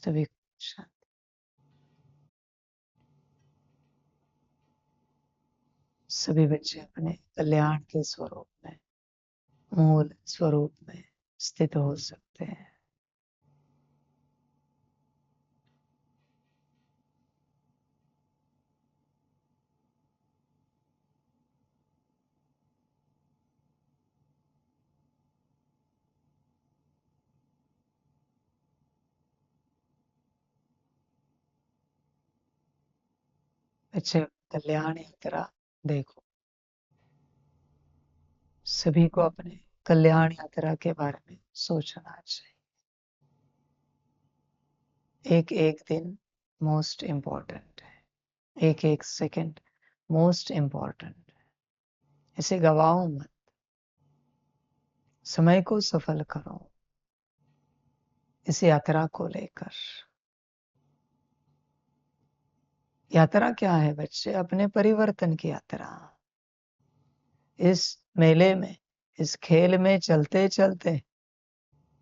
सभी को शांति। सभी बच्चे अपने कल्याण के स्वरूप में, मूल स्वरूप में स्थित हो सकते हैं। बच्चे कल्याण यात्रा देखो, सभी को अपने कल्याण यात्रा के बारे में सोचना चाहिए। एक एक दिन मोस्ट इम्पोर्टेंट है, एक एक सेकंड मोस्ट इम्पोर्टेंट है। इसे गवाओ मत, समय को सफल करो इस यात्रा को लेकर। यात्रा क्या है बच्चे? अपने परिवर्तन की यात्रा। इस मेले में, इस खेल में चलते चलते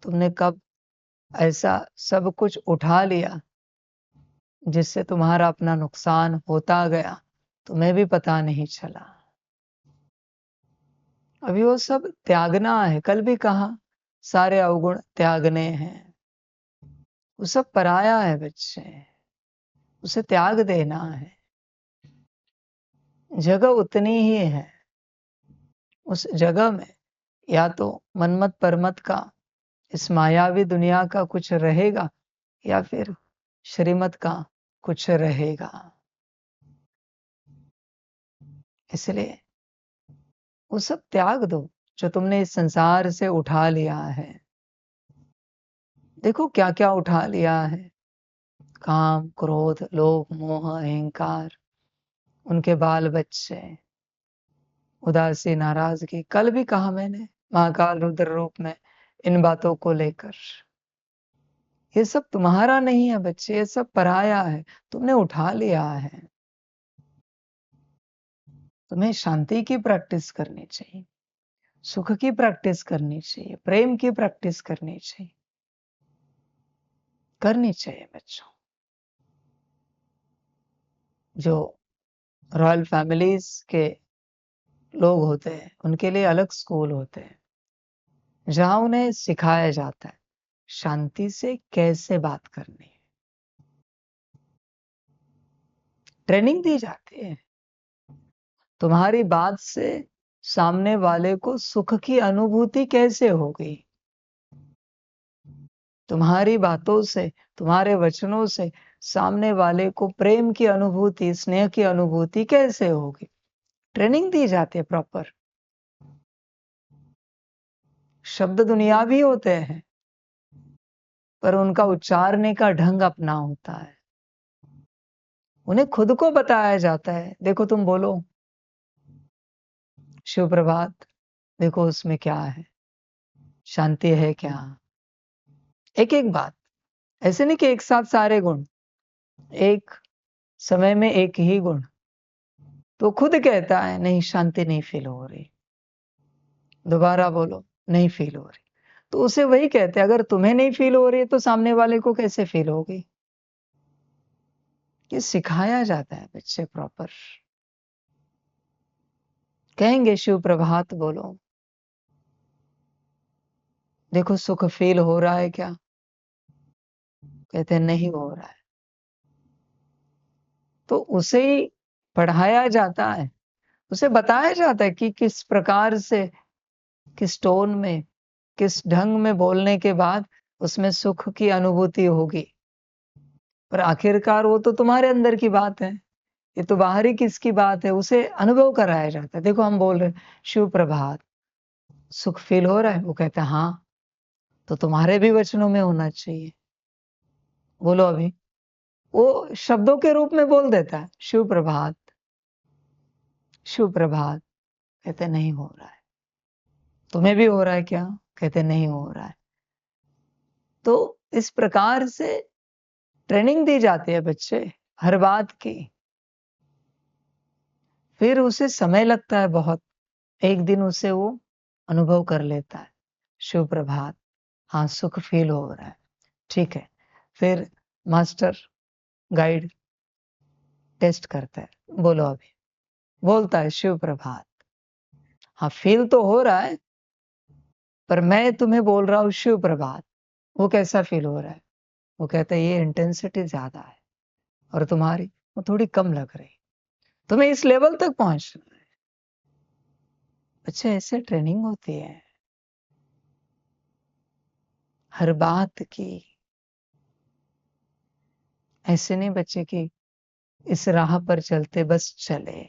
तुमने कब ऐसा सब कुछ उठा लिया जिससे तुम्हारा अपना नुकसान होता गया, तुम्हें भी पता नहीं चला। अभी वो सब त्यागना है। कल भी कहा सारे अवगुण त्यागने हैं। वो सब पराया है बच्चे, उसे त्याग देना है। जगह उतनी ही है। उस जगह में या तो मनमत परमत का, इस मायावी दुनिया का कुछ रहेगा, या फिर श्रीमत का कुछ रहेगा। इसलिए वो सब त्याग दो जो तुमने इस संसार से उठा लिया है। देखो क्या क्या उठा लिया है। काम, क्रोध, लोभ, मोह, अहंकार, उनके बाल बच्चे, उदासी, नाराजगी। कल भी कहा मैंने महाकाल रुद्र रूप में इन बातों को लेकर। ये सब तुम्हारा नहीं है बच्चे, ये सब पराया है, तुमने उठा लिया है। तुम्हें शांति की प्रैक्टिस करनी चाहिए, सुख की प्रैक्टिस करनी चाहिए, प्रेम की प्रैक्टिस करनी चाहिए, करनी चाहिए बच्चों। जो रॉयल फैमिलीज के लोग होते हैं उनके लिए अलग स्कूल होते हैं, जहां उन्हें सिखाया जाता है शांति से कैसे बात करनी है। ट्रेनिंग दी जाती है। तुम्हारी बात से सामने वाले को सुख की अनुभूति कैसे होगी? तुम्हारी बातों से, तुम्हारे वचनों से सामने वाले को प्रेम की अनुभूति, स्नेह की अनुभूति कैसे होगी? ट्रेनिंग दी जाती है प्रॉपर। शब्द दुनियावी होते हैं पर उनका उच्चारने का ढंग अपना होता है। उन्हें खुद को बताया जाता है, देखो तुम बोलो शिव प्रभात, देखो उसमें क्या है, शांति है क्या। एक एक बात, ऐसे नहीं कि एक साथ सारे गुण, एक समय में एक ही गुण। तो खुद कहता है नहीं शांति नहीं फील हो रही, दोबारा बोलो नहीं फील हो रही। तो उसे वही कहते हैं, अगर तुम्हें नहीं फील हो रही तो सामने वाले को कैसे फील होगी? ये सिखाया जाता है बच्चे प्रॉपर। कहेंगे शिव प्रभात बोलो, देखो सुख फील हो रहा है क्या? कहते हैं नहीं हो रहा है। तो उसे ही पढ़ाया जाता है, उसे बताया जाता है कि किस प्रकार से, किस टोन में, किस ढंग में बोलने के बाद उसमें सुख की अनुभूति होगी। पर आखिरकार वो तो तुम्हारे अंदर की बात है, ये तो बाहरी किसकी बात है, उसे अनुभव कराया जाता है। देखो हम बोल रहे हैं शिव प्रभात, सुख फील हो रहा है? वो कहता है हाँ, तो तुम्हारे भी वचनों में होना चाहिए, बोलो अभी। वो शब्दों के रूप में बोल देता है शिव प्रभात, शिव प्रभात। कहते नहीं हो रहा है। तुम्हें भी हो रहा है क्या? कहते नहीं हो रहा है। तो इस प्रकार से ट्रेनिंग दी जाती है बच्चे हर बात की। फिर उसे समय लगता है बहुत, एक दिन उसे वो अनुभव कर लेता है शिव प्रभात, हाँ सुख फील हो रहा है, ठीक है। फिर मास्टर गाइड टेस्ट करता है, बोलो अभी, बोलता है शिव प्रभात। हाँ फील तो हो रहा है, पर मैं तुम्हें बोल रहा हूँ शिव प्रभात, वो कैसा फील हो रहा है? वो कहता है ये इंटेंसिटी ज्यादा है और तुम्हारी वो थोड़ी कम लग रही, तुम्हें इस लेवल तक पहुंचना है। अच्छा ऐसे ट्रेनिंग होती है हर बात की। ऐसे नहीं बच्चे की इस राह पर चलते बस चले,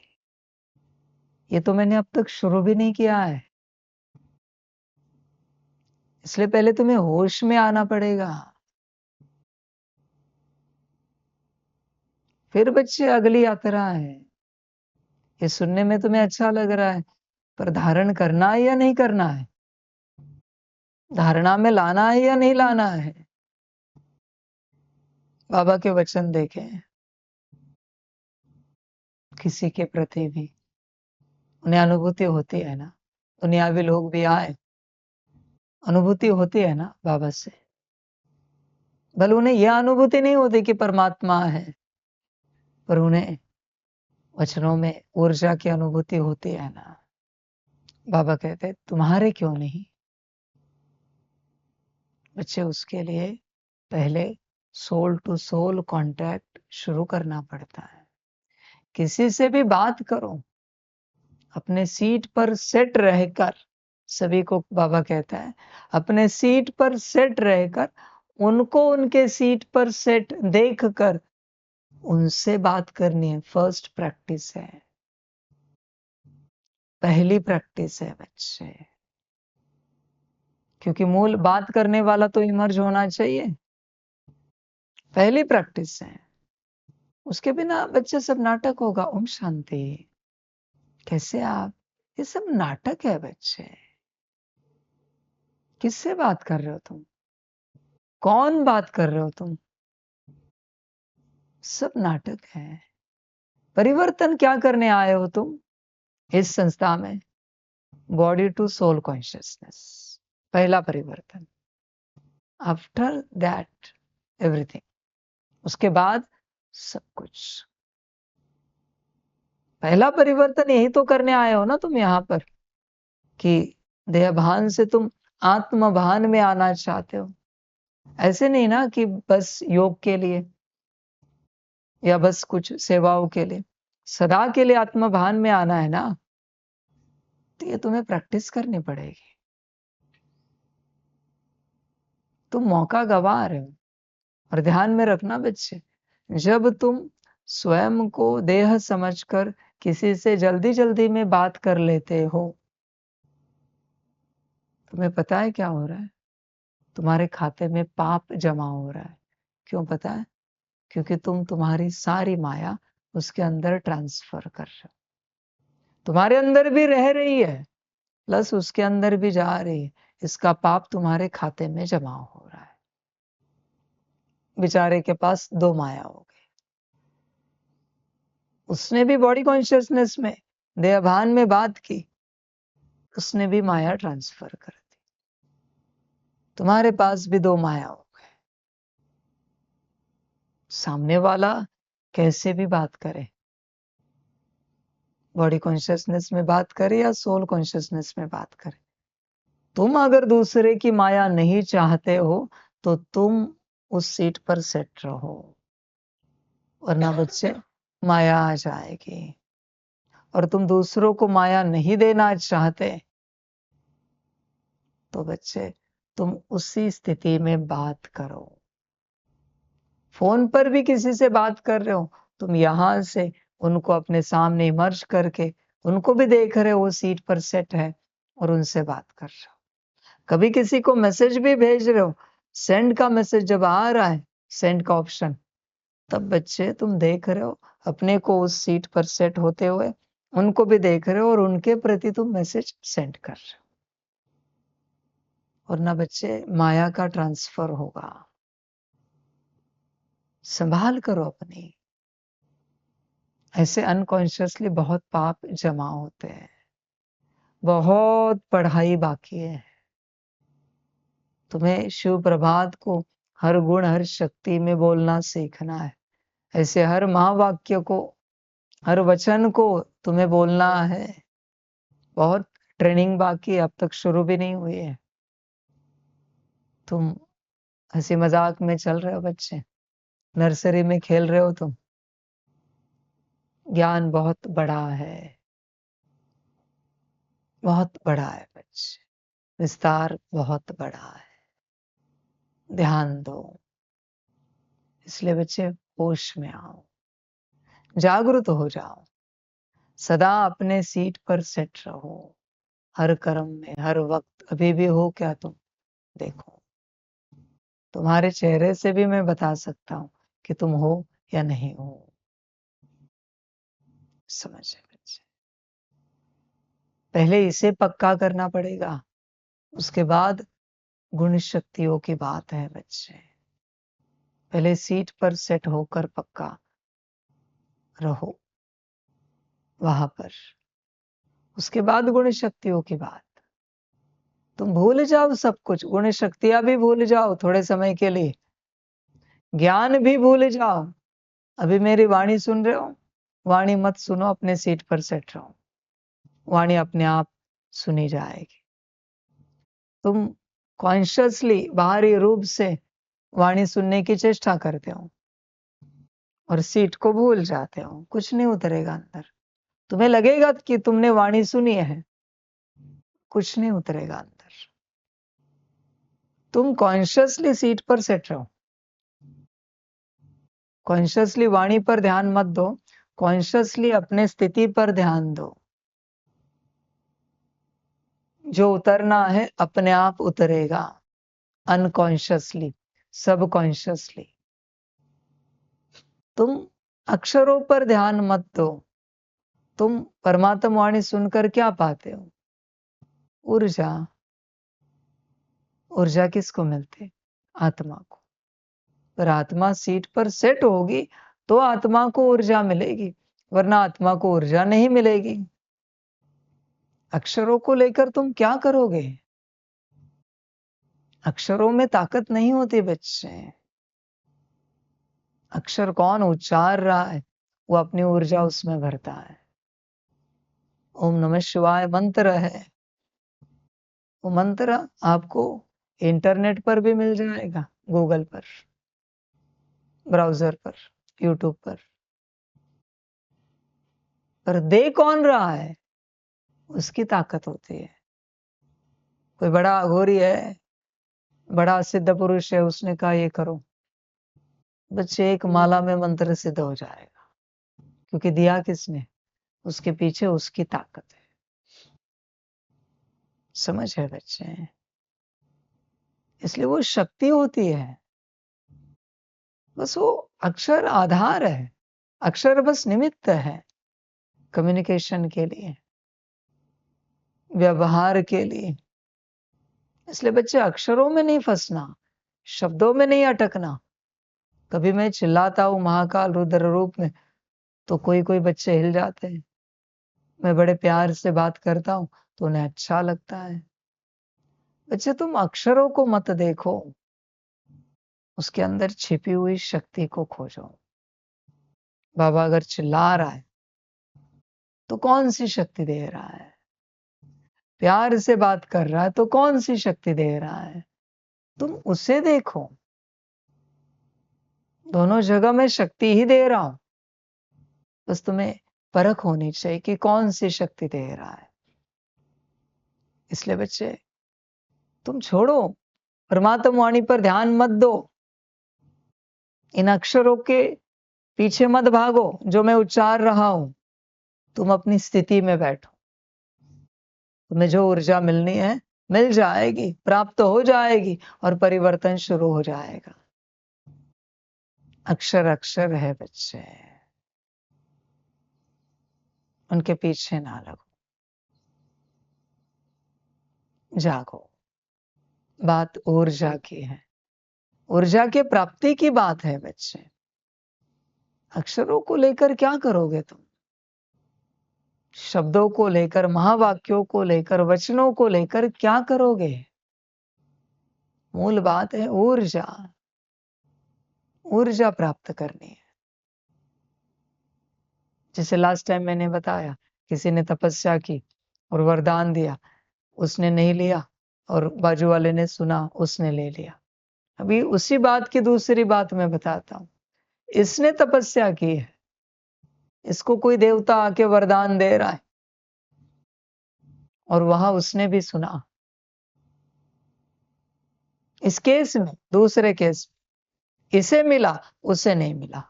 ये तो मैंने अब तक शुरू भी नहीं किया है, इसलिए पहले तुम्हें होश में आना पड़ेगा, फिर बच्चे अगली यात्रा है। ये सुनने में तुम्हें अच्छा लग रहा है, पर धारण करना है या नहीं करना है? धारणा में लाना है या नहीं लाना है? बाबा के वचन देखें, किसी के प्रति भी उन्हें अनुभूति होती है ना, दुनियावी लोग भी आए, अनुभूति होती है ना बाबा से, भले उन्हें यह अनुभूति नहीं होती कि परमात्मा है, पर उन्हें वचनों में ऊर्जा की अनुभूति होती है ना। बाबा कहते हैं तुम्हारे क्यों नहीं? बच्चे उसके लिए पहले सोल टू सोल कांटेक्ट शुरू करना पड़ता है। किसी से भी बात करो, अपने सीट पर सेट रहकर, सभी को बाबा कहता है अपने सीट पर सेट रहकर, उनको उनके सीट पर सेट देखकर उनसे बात करनी है। फर्स्ट प्रैक्टिस है, पहली प्रैक्टिस है बच्चे, क्योंकि मूल बात करने वाला तो इमर्ज होना चाहिए, पहली प्रैक्टिस है। उसके बिना बच्चे सब नाटक होगा। ओम शांति। कैसे आप, ये सब नाटक है बच्चे। किससे बात कर रहे हो तुम? कौन बात कर रहे हो तुम? सब नाटक है। परिवर्तन क्या करने आए हो तुम इस संस्था में? बॉडी टू सोल कॉन्शियसनेस, पहला परिवर्तन। आफ्टर दैट एवरीथिंग, उसके बाद सब कुछ। पहला परिवर्तन यही तो करने आए हो ना तुम यहाँ पर, कि देहभान से तुम आत्मभान में आना चाहते हो। ऐसे नहीं ना कि बस योग के लिए या बस कुछ सेवाओं के लिए, सदा के लिए आत्मभान में आना है ना, तो ये तुम्हें प्रैक्टिस करनी पड़ेगी। तुम मौका गवा रहे हो। और ध्यान में रखना बच्चे, जब तुम स्वयं को देह समझकर किसी से जल्दी जल्दी में बात कर लेते हो, तुम्हें पता है क्या हो रहा है? तुम्हारे खाते में पाप जमा हो रहा है। क्यों पता है? क्योंकि तुम तुम्हारी सारी माया उसके अंदर ट्रांसफर कर रहे हो। तुम्हारे अंदर भी रह रही है, प्लस उसके अंदर भी जा रही है। इसका पाप तुम्हारे खाते में जमा हो रहा है। बेचारे के पास दो माया हो गई। उसने भी बॉडी कॉन्शियसनेस में, देहभान में बात की, उसने भी माया ट्रांसफर कर दी। तुम्हारे पास भी दो माया हो गए। सामने वाला कैसे भी बात करे, बॉडी कॉन्शियसनेस में बात करे या सोल कॉन्शियसनेस में बात करे, तुम अगर दूसरे की माया नहीं चाहते हो तो तुम उस सीट पर सेट रहो, वरना बच्चे माया आ जाएगी। और तुम दूसरों को माया नहीं देना चाहते तो बच्चे तुम उसी स्थिति में बात करो। फोन पर भी किसी से बात कर रहे हो, तुम यहां से उनको अपने सामने इमर्ज करके उनको भी देख रहे हो, वो सीट पर सेट है और उनसे बात कर रहे हो। कभी किसी को मैसेज भी भेज रहे हो, सेंड का मैसेज जब आ रहा है, सेंड का ऑप्शन, तब बच्चे तुम देख रहे हो अपने को उस सीट पर सेट होते हुए, उनको भी देख रहे हो और उनके प्रति तुम मैसेज सेंड कर रहे हो। और ना बच्चे माया का ट्रांसफर होगा। संभाल करो अपनी। ऐसे अनकॉन्शियसली बहुत पाप जमा होते हैं। बहुत पढ़ाई बाकी है। तुम्हें शिव प्रभात को हर गुण हर शक्ति में बोलना सीखना है। ऐसे हर महावाक्य को, हर वचन को तुम्हें बोलना है। बहुत ट्रेनिंग बाकी है, अब तक शुरू भी नहीं हुई है। तुम हंसी मजाक में चल रहे हो बच्चे, नर्सरी में खेल रहे हो तुम। ज्ञान बहुत बड़ा है, बहुत बड़ा है बच्चे, विस्तार बहुत बड़ा है। ध्यान दो। इसलिए बच्चे होश में आओ, जागृत हो जाओ, सदा अपने सीट पर सेट रहो। हर कर्म में, हर वक्त, अभी भी हो क्या तुम? देखो, तुम्हारे चेहरे से भी मैं बता सकता हूं कि तुम हो या नहीं हो। समझे बच्चे? पहले इसे पक्का करना पड़ेगा, उसके बाद गुण शक्तियों की बात है बच्चे। पहले सीट पर सेट होकर पक्का रहो वहां पर, उसके बाद गुण शक्तियों की बात। तुम भूल जाओ सब कुछ, गुण शक्तियां भी भूल जाओ थोड़े समय के लिए, ज्ञान भी भूल जाओ। अभी मेरी वाणी सुन रहे हो, वाणी मत सुनो, अपने सीट पर सेट रहो। वाणी अपने आप सुनी जाएगी। तुम कॉन्शियसली बाहरी रूप से वाणी सुनने की चेष्टा करते हो और सीट को भूल जाते हो, कुछ नहीं उतरेगा अंदर। तुम्हें लगेगा कि तुमने वाणी सुनी है, कुछ नहीं उतरेगा अंदर। तुम कॉन्शियसली सीट पर सेट रहो, कॉन्शियसली वाणी पर ध्यान मत दो, कॉन्शियसली अपने स्थिति पर ध्यान दो। जो उतरना है अपने आप उतरेगा, अनकॉन्शियसली, सबकॉन्शियसली। तुम अक्षरों पर ध्यान मत दो। तुम परमात्मा वाणी सुनकर क्या पाते हो? ऊर्जा। ऊर्जा किसको मिलती? आत्मा को। पर आत्मा सीट पर सेट होगी तो आत्मा को ऊर्जा मिलेगी, वरना आत्मा को ऊर्जा नहीं मिलेगी। अक्षरों को लेकर तुम क्या करोगे? अक्षरों में ताकत नहीं होती बच्चे। अक्षर कौन उच्चार रहा है, वो अपनी ऊर्जा उसमें भरता है। ओम नमः शिवाय मंत्र है, वो मंत्र आपको इंटरनेट पर भी मिल जाएगा, गूगल पर, ब्राउजर पर, यूट्यूब पर दे कौन रहा है, उसकी ताकत होती है। कोई बड़ा अघोरी है, बड़ा सिद्ध पुरुष है, उसने कहा ये करो, बच्चे एक माला में मंत्र सिद्ध हो जाएगा, क्योंकि दिया किसने? उसके पीछे उसकी ताकत है। समझ है बच्चे? इसलिए वो शक्ति होती है, बस वो अक्षर आधार है, अक्षर बस निमित्त है कम्युनिकेशन के लिए, व्यवहार के लिए। इसलिए बच्चे अक्षरों में नहीं फंसना, शब्दों में नहीं अटकना। कभी मैं चिल्लाता हूं महाकाल रुद्र रूप में तो कोई कोई बच्चे हिल जाते हैं, मैं बड़े प्यार से बात करता हूं तो उन्हें अच्छा लगता है। बच्चे तुम अक्षरों को मत देखो, उसके अंदर छिपी हुई शक्ति को खोजो। बाबा अगर चिल्ला रहा है तो कौन सी शक्ति दे रहा है? प्यार से बात कर रहा है तो कौन सी शक्ति दे रहा है? तुम उसे देखो। दोनों जगह मैं शक्ति ही दे रहा हूं, बस तुम्हें परख होनी चाहिए कि कौन सी शक्ति दे रहा है। इसलिए बच्चे तुम छोड़ो, परमात्मा वाणी पर ध्यान मत दो, इन अक्षरों के पीछे मत भागो जो मैं उच्चार रहा हूं। तुम अपनी स्थिति में बैठो, तुम्हें जो ऊर्जा मिलनी है मिल जाएगी, प्राप्त हो जाएगी और परिवर्तन शुरू हो जाएगा। अक्षर अक्षर है बच्चे, उनके पीछे ना लगो, जागो। बात ऊर्जा की है, ऊर्जा के प्राप्ति की बात है बच्चे। अक्षरों को लेकर क्या करोगे तुम? शब्दों को लेकर, महावाक्यों को लेकर, वचनों को लेकर क्या करोगे? मूल बात है ऊर्जा। ऊर्जा प्राप्त करनी है। जैसे लास्ट टाइम मैंने बताया, किसी ने तपस्या की और वरदान दिया, उसने नहीं लिया और बाजू वाले ने सुना, उसने ले लिया। अभी उसी बात की दूसरी बात मैं बताता हूँ। इसने तपस्या की है, इसको कोई देवता आके वरदान दे रहा है और वहां उसने भी सुना। इस केस में, दूसरे केस में इसे मिला, उसे नहीं मिला।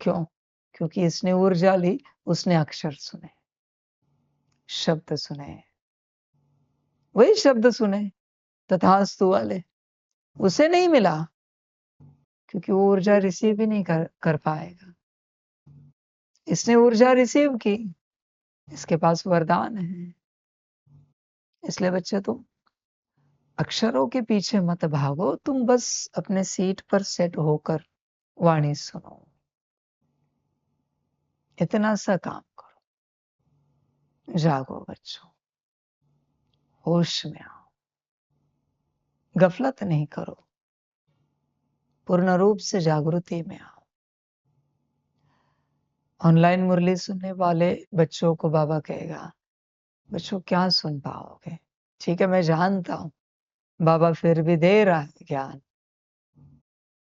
क्यों? क्योंकि इसने ऊर्जा ली, उसने अक्षर सुने, शब्द सुने, वही शब्द सुने तथास्तु वाले, उसे नहीं मिला क्योंकि वो ऊर्जा रिसीव ही नहीं कर पाएगा। इसने ऊर्जा रिसीव की, इसके पास वरदान है। इसलिए बच्चे, तुम अक्षरों के पीछे मत भागो, तुम बस अपने सीट पर सेट होकर वाणी सुनो, इतना सा काम करो। जागो बच्चों, होश में आओ, गफलत नहीं करो, पूर्ण रूप से जागृति में आओ। ऑनलाइन मुरली सुनने वाले बच्चों को बाबा कहेगा, बच्चों क्या सुन पाओगे? ठीक है, मैं जानता हूं बाबा फिर भी दे रहा है ज्ञान,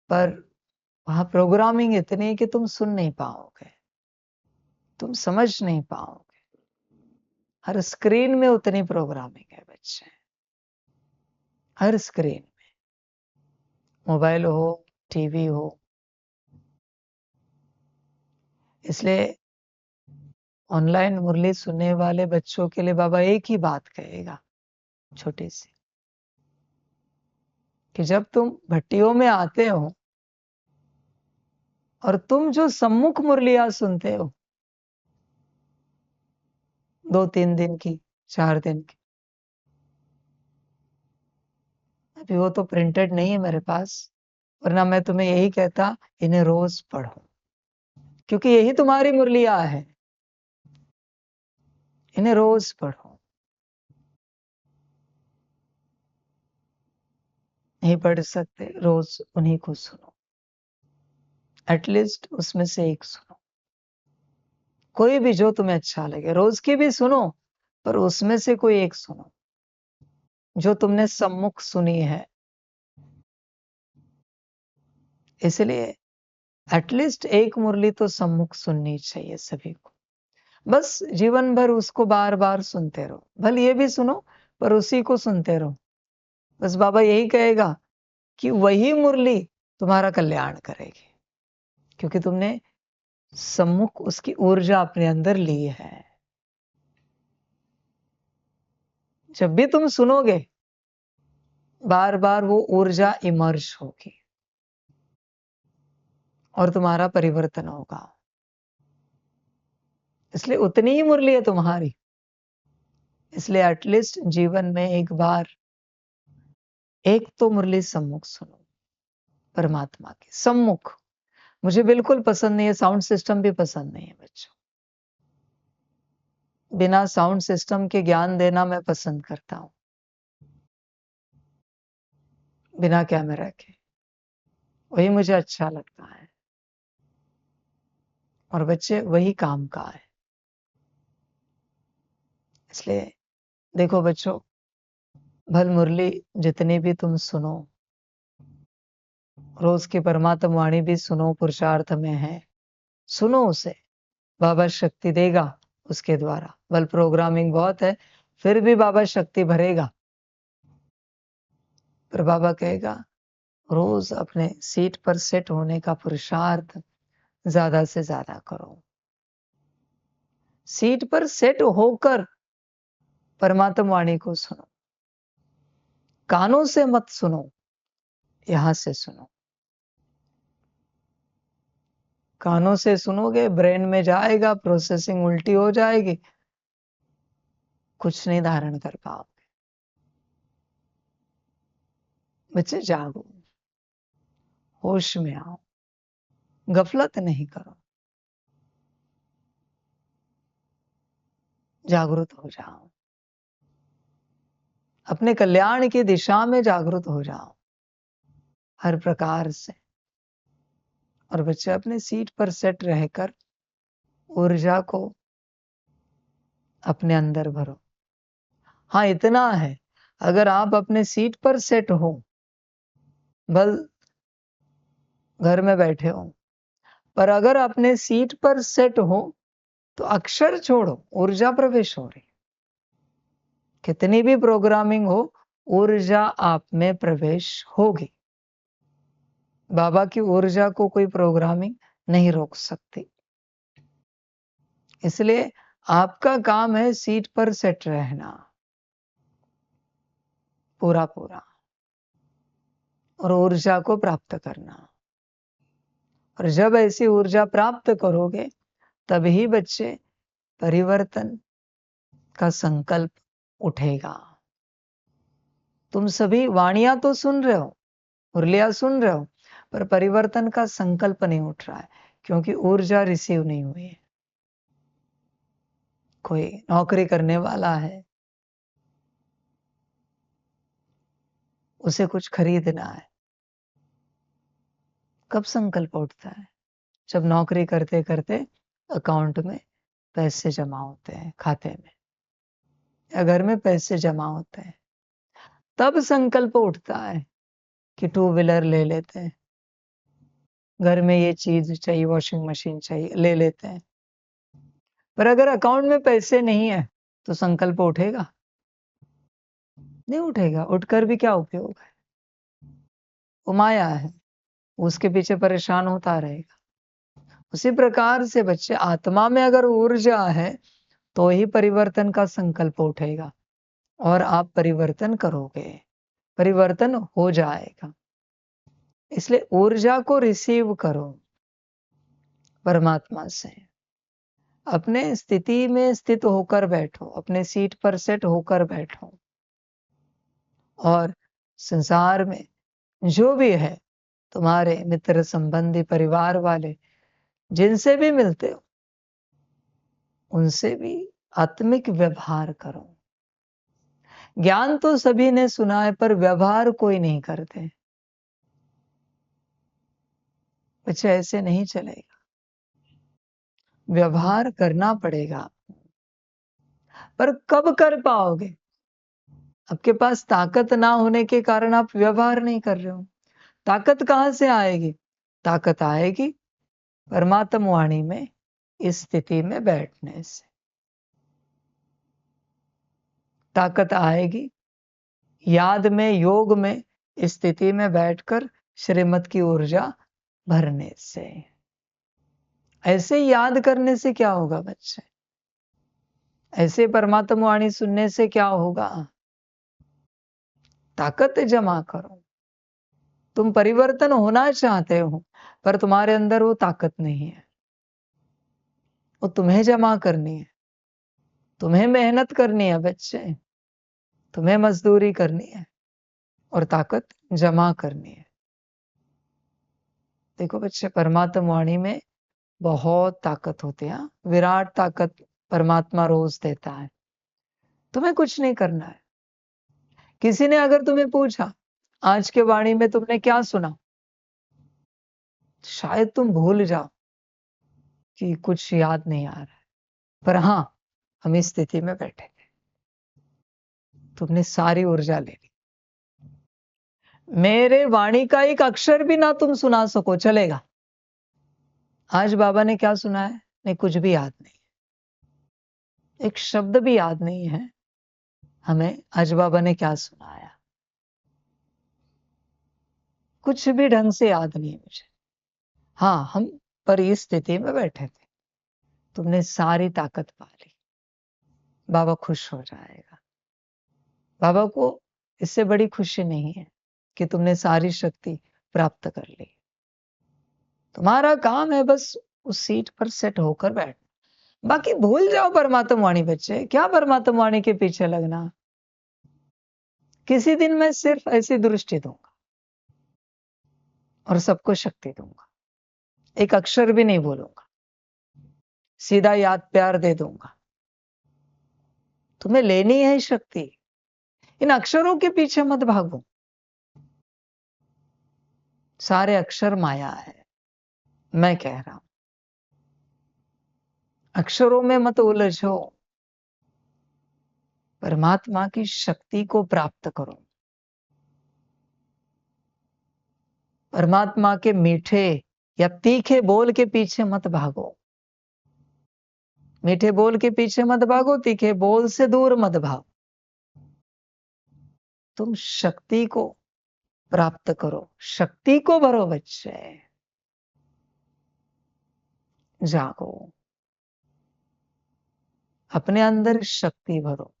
पर वहां प्रोग्रामिंग इतनी है कि तुम सुन नहीं पाओगे, तुम समझ नहीं पाओगे। हर स्क्रीन में उतनी प्रोग्रामिंग है बच्चे, हर स्क्रीन में, मोबाइल हो, टीवी हो। इसलिए ऑनलाइन मुरली सुनने वाले बच्चों के लिए बाबा एक ही बात कहेगा, छोटी सी, कि जब तुम भट्टियों में आते हो और तुम जो सम्मुख मुरलियां सुनते हो 2-3 दिन की, 4 दिन की, अभी वो तो प्रिंटेड नहीं है मेरे पास, वरना मैं तुम्हें यही कहता, इन्हें रोज पढ़ो, क्योंकि यही तुम्हारी मुरलियां है। इन्हें रोज पढ़ो, नहीं पढ़ सकते रोज उन्हीं को सुनो, एटलीस्ट उसमें से एक सुनो, कोई भी जो तुम्हें अच्छा लगे, रोज की भी सुनो, पर उसमें से कोई एक सुनो जो तुमने सम्मुख सुनी है। इसलिए एटलीस्ट एक मुरली तो सम्मुख सुननी चाहिए सभी को। बस जीवन भर उसको बार बार सुनते रहो, भले ये भी सुनो पर उसी को सुनते रहो। बस बाबा यही कहेगा कि वही मुरली तुम्हारा कल्याण करेगी, क्योंकि तुमने सम्मुख उसकी ऊर्जा अपने अंदर ली है। जब भी तुम सुनोगे, बार बार वो ऊर्जा इमर्ज होगी और तुम्हारा परिवर्तन होगा। इसलिए उतनी ही मुरली है तुम्हारी। इसलिए एटलीस्ट जीवन में एक बार एक तो मुरली सम्मुख सुनो, परमात्मा के सम्मुख। मुझे बिल्कुल पसंद नहीं है, साउंड सिस्टम भी पसंद नहीं है बच्चों। बिना साउंड सिस्टम के ज्ञान देना मैं पसंद करता हूं, बिना कैमरा के, वही मुझे अच्छा लगता है। और बच्चे वही काम का है। इसलिए देखो बच्चों, भल मुरली जितनी भी तुम सुनो, रोज की परमात्मा वाणी भी सुनो, पुरुषार्थ में है, सुनो उसे, बाबा शक्ति देगा उसके द्वारा। बल प्रोग्रामिंग बहुत है, फिर भी बाबा शक्ति भरेगा। पर बाबा कहेगा रोज अपने सीट पर सेट होने का पुरुषार्थ ज्यादा से ज्यादा करो। सीट पर सेट होकर परमात्मा वाणी को सुनो, कानों से मत सुनो, यहां से सुनो। कानों से सुनोगे, ब्रेन में जाएगा, प्रोसेसिंग उल्टी हो जाएगी, कुछ नहीं धारण कर पाओगे। बच्चे जागो, होश में आओ, गफलत नहीं करो, जागृत हो जाओ, अपने कल्याण की दिशा में जागृत हो जाओ हर प्रकार से। और बच्चे अपने सीट पर सेट रहकर ऊर्जा को अपने अंदर भरो। हाँ, इतना है, अगर आप अपने सीट पर सेट हो, बल घर में बैठे हो, पर अगर अपने सीट पर सेट हो तो अक्षर छोड़ो, ऊर्जा प्रवेश हो रही। कितनी भी प्रोग्रामिंग हो, ऊर्जा आप में प्रवेश होगी। बाबा की ऊर्जा को कोई प्रोग्रामिंग नहीं रोक सकती। इसलिए आपका काम है सीट पर सेट रहना पूरा पूरा और ऊर्जा को प्राप्त करना। और जब ऐसी ऊर्जा प्राप्त करोगे तभी बच्चे परिवर्तन का संकल्प उठेगा। तुम सभी वाणियां तो सुन रहे हो, मुरलियां सुन रहे हो, पर परिवर्तन का संकल्प नहीं उठ रहा है क्योंकि ऊर्जा रिसीव नहीं हुई है। कोई नौकरी करने वाला है, उसे कुछ खरीदना है, कब संकल्प उठता है? जब नौकरी करते करते अकाउंट में पैसे जमा होते हैं, खाते में या घर में पैसे जमा होते हैं, तब संकल्प उठता है कि टू व्हीलर ले लेते हैं, घर में ये चीज चाहिए, वॉशिंग मशीन चाहिए, ले लेते हैं। पर अगर अकाउंट में पैसे नहीं है तो संकल्प उठेगा? नहीं उठेगा। उठकर भी क्या उपयोग है? वो माया है, उसके पीछे परेशान होता रहेगा। उसी प्रकार से बच्चे, आत्मा में अगर ऊर्जा है तो ही परिवर्तन का संकल्प उठेगा और आप परिवर्तन करोगे, परिवर्तन हो जाएगा। इसलिए ऊर्जा को रिसीव करो परमात्मा से। अपने स्थिति में स्थित होकर बैठो, अपने सीट पर सेट होकर बैठो और संसार में जो भी है, तुम्हारे मित्र, संबंधी, परिवार वाले, जिनसे भी मिलते हो, उनसे भी आत्मिक व्यवहार करो। ज्ञान तो सभी ने सुना है पर व्यवहार कोई नहीं करते। बच्चे ऐसे नहीं चलेगा, व्यवहार करना पड़ेगा। पर कब कर पाओगे? आपके पास ताकत ना होने के कारण आप व्यवहार नहीं कर रहे हो। ताकत कहां से आएगी? ताकत आएगी परमात्म वाणी में इस स्थिति में बैठने से। ताकत आएगी याद में, योग में, इस स्थिति में बैठकर श्रीमत की ऊर्जा भरने से। ऐसे याद करने से क्या होगा बच्चे? ऐसे परमात्म वाणी सुनने से क्या होगा? ताकत जमा करो। तुम परिवर्तन होना चाहते हो पर तुम्हारे अंदर वो ताकत नहीं है, वो तुम्हें जमा करनी है। तुम्हें मेहनत करनी है बच्चे, तुम्हें मजदूरी करनी है और ताकत जमा करनी है। देखो बच्चे, परमात्म वाणी में बहुत ताकत होती है। विराट ताकत परमात्मा रोज देता है। तुम्हें कुछ नहीं करना है। किसी ने अगर तुम्हें पूछा आज के वाणी में तुमने क्या सुना, शायद तुम भूल जाओ कि कुछ याद नहीं आ रहा है, पर हाँ, हम इस स्थिति में बैठे थे, तुमने सारी ऊर्जा ले ली। मेरे वाणी का एक अक्षर भी ना तुम सुना सको, चलेगा। आज बाबा ने क्या सुनाया? नहीं, कुछ भी याद नहीं, एक शब्द भी याद नहीं है हमें आज बाबा ने क्या सुनाया। कुछ भी ढंग से याद नहीं है मुझे। हाँ, हम पर इस स्थिति में बैठे थे, तुमने सारी ताकत पा ली। बाबा खुश हो जाएगा। बाबा को इससे बड़ी खुशी नहीं है कि तुमने सारी शक्ति प्राप्त कर ली। तुम्हारा काम है बस उस सीट पर सेट होकर बैठ। बाकी भूल जाओ परमात्म वाणी बच्चे, क्या परमात्म वाणी के पीछे लगना। किसी दिन मैं सिर्फ ऐसी दृष्टि दूंगा और सबको शक्ति दूंगा, एक अक्षर भी नहीं बोलूंगा, सीधा याद प्यार दे दूंगा। तुम्हें लेनी है शक्ति, इन अक्षरों के पीछे मत भागो। सारे अक्षर माया है, मैं कह रहा हूं, अक्षरों में मत उलझो, परमात्मा की शक्ति को प्राप्त करो। परमात्मा के मीठे या तीखे बोल के पीछे मत भागो। मीठे बोल के पीछे मत भागो, तीखे बोल से दूर मत भागो। तुम शक्ति को प्राप्त करो, शक्ति को भरो बच्चे, जागो, अपने अंदर शक्ति भरो।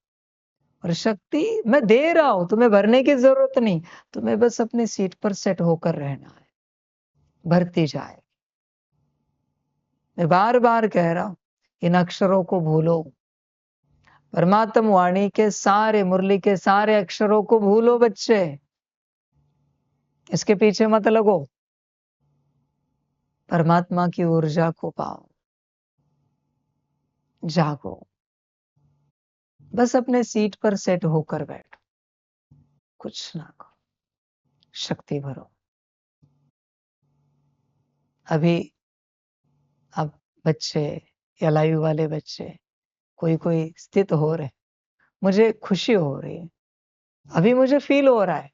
और शक्ति मैं दे रहा हूं, तुम्हें भरने की जरूरत नहीं, तुम्हें बस अपनी सीट पर सेट होकर रहना है, भरती जाए। मैं बार बार कह रहा हूं, इन अक्षरों को भूलो, परमात्म वाणी के सारे, मुरली के सारे अक्षरों को भूलो बच्चे, इसके पीछे मत लगो, परमात्मा की ऊर्जा को पाओ, जागो, बस अपने सीट पर सेट होकर बैठो, कुछ ना करो, शक्ति भरो। अभी अब बच्चे या लाइव वाले बच्चे कोई स्थित हो रहे, मुझे खुशी हो रही है, अभी मुझे फील हो रहा है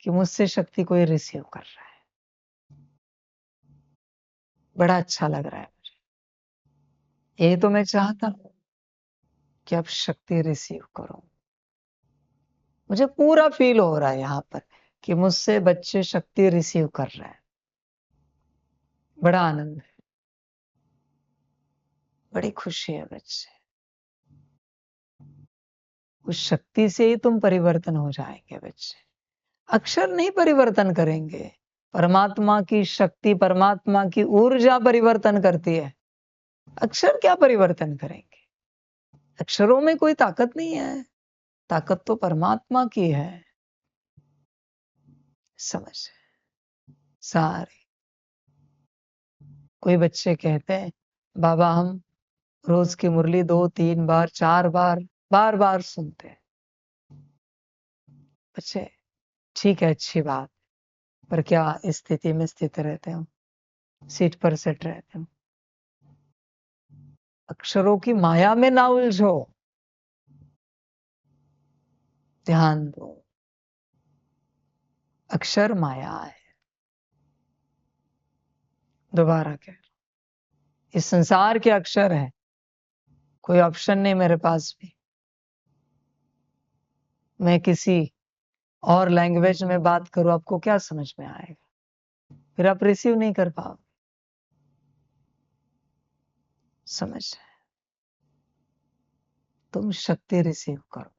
कि मुझसे शक्ति कोई रिसीव कर रहा है, बड़ा अच्छा लग रहा है मुझे। यही तो मैं चाहता हूं कि आप शक्ति रिसीव करो। मुझे पूरा फील हो रहा है यहाँ पर कि मुझसे बच्चे शक्ति रिसीव कर रहे हैं, बड़ा आनंद है, बड़ी खुशी है बच्चे। उस शक्ति से ही तुम परिवर्तन हो जाएंगे बच्चे, अक्षर नहीं परिवर्तन करेंगे, परमात्मा की शक्ति, परमात्मा की ऊर्जा परिवर्तन करती है। अक्षर क्या परिवर्तन करेंगे? अक्षरों में कोई ताकत नहीं है, ताकत तो परमात्मा की है। समझ सारे कोई बच्चे कहते हैं, बाबा हम रोज की मुरली 2-3 बार 4 बार बार बार सुनते हैं। बच्चे ठीक है, अच्छी बात, पर क्या इस स्थिति में स्थित रहते हो, सीट पर सेट रहते हो? अक्षरों की माया में ना उलझो, ध्यान दो, अक्षर माया है। दोबारा कह, इस संसार के अक्षर है, कोई ऑप्शन नहीं मेरे पास भी। मैं किसी और लैंग्वेज में बात करूं, आपको क्या समझ में आएगा? फिर आप रिसीव नहीं कर पाओ। समझ, तुम शक्ति रिसीव करो,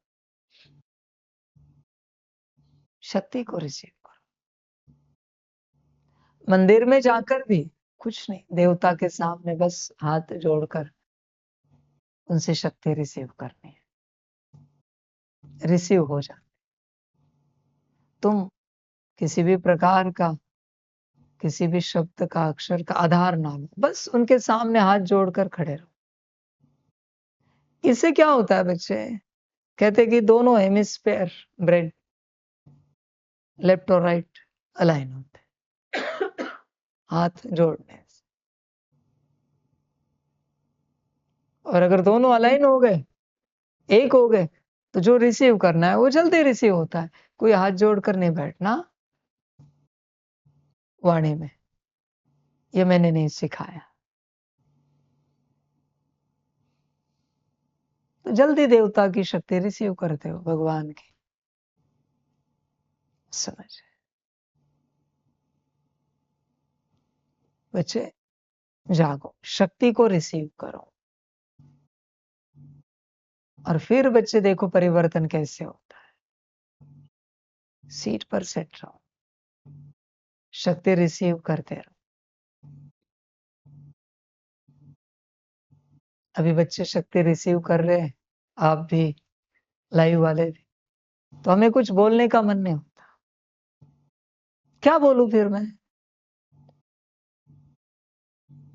शक्ति को रिसीव करो। मंदिर में जाकर भी कुछ नहीं, देवता के सामने बस हाथ जोड़कर उनसे शक्ति रिसीव करनी है, रिसीव हो जा। तुम किसी भी प्रकार का, किसी भी शब्द का, अक्षर का आधार ना लो, बस उनके सामने हाथ जोड़कर खड़े रहो। इससे क्या होता है बच्चे? कहते कि दोनों हेमिस्फेयर ब्रेन, लेफ्ट और राइट, अलाइन होते हाथ जोड़ने से। और अगर दोनों अलाइन हो गए, एक हो गए, तो जो रिसीव करना है वो जल्दी रिसीव होता है। कोई हाथ जोड़कर नहीं बैठना वाणी में, ये मैंने नहीं सिखाया। तो जल्दी देवता की शक्ति रिसीव करते हो, भगवान की। समझ बच्चे, जागो, शक्ति को रिसीव करो, और फिर बच्चे देखो परिवर्तन कैसे होता है। सीट पर सेट रहो, शक्ति रिसीव करते रहो। अभी बच्चे शक्ति रिसीव कर रहे हैं, आप भी, लाइव वाले भी, तो हमें कुछ बोलने का मन नहीं होता। क्या बोलूं फिर मैं?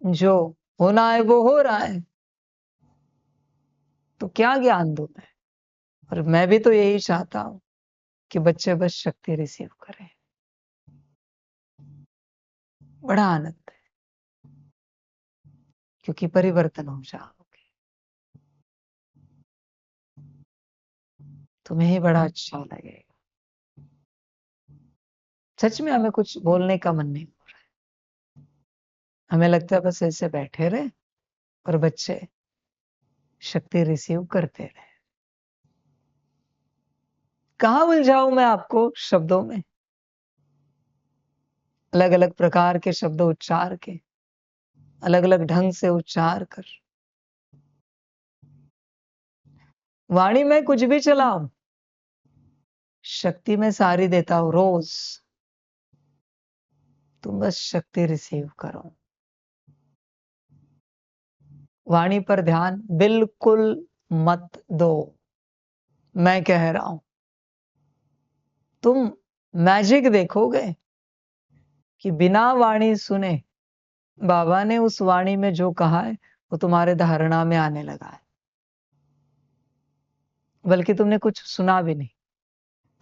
जो होना है वो हो रहा है, तो क्या ज्ञान दूं मैं? और मैं भी तो यही चाहता हूं कि बच्चे बस शक्ति रिसीव करें। बड़ा आनंद है, क्योंकि परिवर्तन हो जाओगे। तुम्हें ही बड़ा अच्छा लगेगा। सच में हमें कुछ बोलने का मन नहीं हो रहा है। हमें लगता है बस ऐसे बैठे रहे और बच्चे शक्ति रिसीव करते रहे। कहाँ उलझाऊं मैं आपको शब्दों में, अलग अलग प्रकार के शब्द उच्चार के, अलग अलग ढंग से उच्चार कर। वाणी में कुछ भी चलाओ, शक्ति में सारी देता हूं रोज। तुम बस शक्ति रिसीव करो। वाणी पर ध्यान बिल्कुल मत दो। मैं कह रहा हूं, तुम मैजिक देखोगे कि बिना वाणी सुने बाबा ने उस वाणी में जो कहा है वो तुम्हारे धारणा में आने लगा है। बल्कि तुमने कुछ सुना भी नहीं।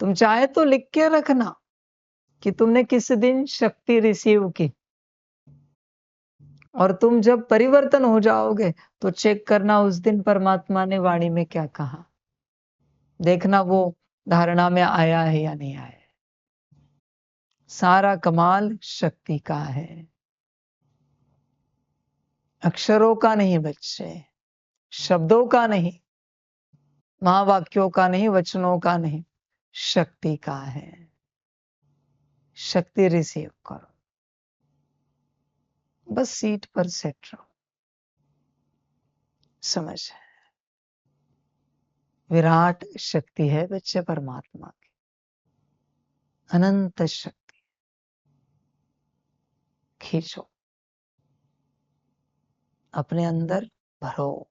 तुम चाहे तो लिख के रखना कि तुमने किस दिन शक्ति रिसीव की, और तुम जब परिवर्तन हो जाओगे तो चेक करना उस दिन परमात्मा ने वाणी में क्या कहा। देखना वो धारणा में आया है या नहीं आया है। सारा कमाल शक्ति का है, अक्षरों का नहीं बच्चे, शब्दों का नहीं, महावाक्यों का नहीं, वचनों का नहीं, शक्ति का है। शक्ति रिसीव करो, बस सीट पर सेट रहो। समझ है, विराट शक्ति है बच्चे परमात्मा की, अनंत शक्ति। खींचो, अपने अंदर भरो।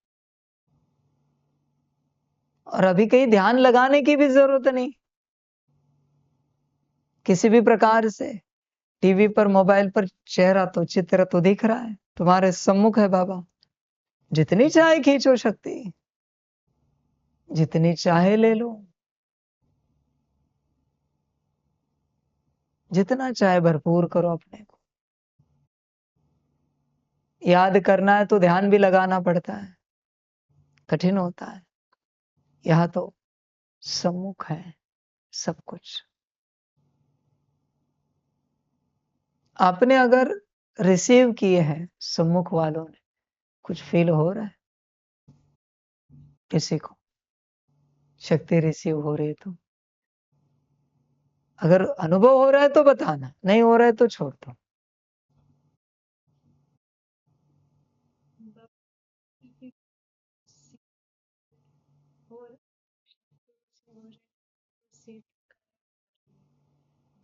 और अभी कहीं ध्यान लगाने की भी जरूरत नहीं। किसी भी प्रकार से टीवी पर, मोबाइल पर चेहरा तो, चित्र तो दिख रहा है, तुम्हारे सम्मुख है बाबा। जितनी चाहे खींचो शक्ति, जितनी चाहे ले लो, जितना चाहे भरपूर करो अपने को। याद करना है तो ध्यान भी लगाना पड़ता है, कठिन होता है। यह तो सम्मुख है सब कुछ। आपने अगर रिसीव किए हैं सम्मुख वालों ने, कुछ फील हो रहा है किसी को? शक्ति रिसीव हो रही है तो, अगर अनुभव हो रहा है तो बताना, नहीं हो रहा है तो छोड़ दो।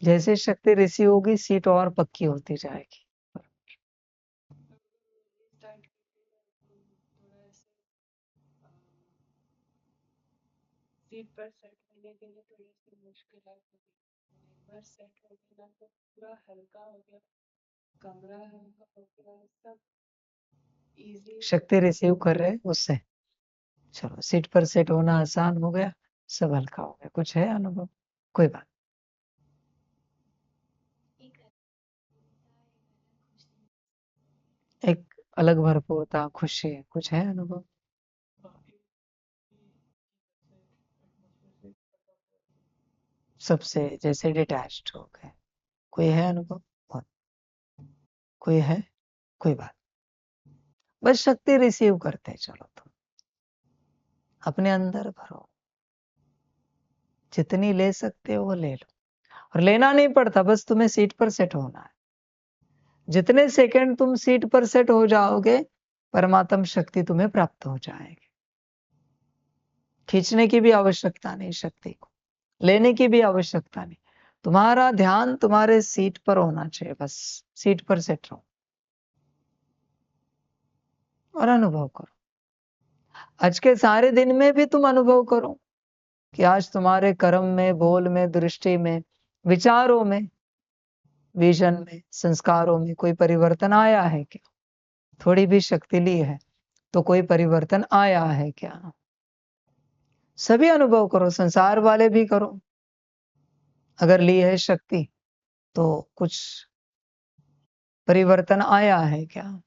जैसे शक्ति रिसीव होगी, सीट और पक्की होती जाएगी। सीट पर सेट होने के लिए थोड़ी सी मुश्किल है, एक बार सेट हो गया तो पूरा हल्का हो गया, कमरा हल्का हो गया, सब इजी। शक्ति रिसीव कर रहे उससे, चलो सीट पर सेट होना आसान हो गया, सब हल्का हो गया। कुछ है अनुभव? कोई बात। एक अलग भरपूरता, खुशी, कुछ है अनुभव? सबसे जैसे डिटैच्ड हो गए, कोई है अनुभव? बहुत। कोई है? कोई बात। बस शक्ति रिसीव करते चलो, तुम अपने अंदर भरो, जितनी ले सकते हो वो ले लो। और लेना नहीं पड़ता, बस तुम्हें सीट पर सेट होना है। जितने सेकंड तुम सीट पर सेट हो जाओगे, परमात्म शक्ति तुम्हें प्राप्त हो जाएगी। खींचने की भी आवश्यकता नहीं, शक्ति को लेने की भी आवश्यकता नहीं। तुम्हारा ध्यान तुम्हारे सीट पर होना चाहिए, बस सीट पर सेट रहो और अनुभव करो। आज के सारे दिन में भी तुम अनुभव करो कि आज तुम्हारे कर्म में, बोल में, दृष्टि में, विचारों में, विजन में, संस्कारों में कोई परिवर्तन आया है क्या? थोड़ी भी शक्ति ली है तो कोई परिवर्तन आया है क्या? सभी अनुभव करो, संसार वाले भी करो। अगर ली है शक्ति तो कुछ परिवर्तन आया है क्या?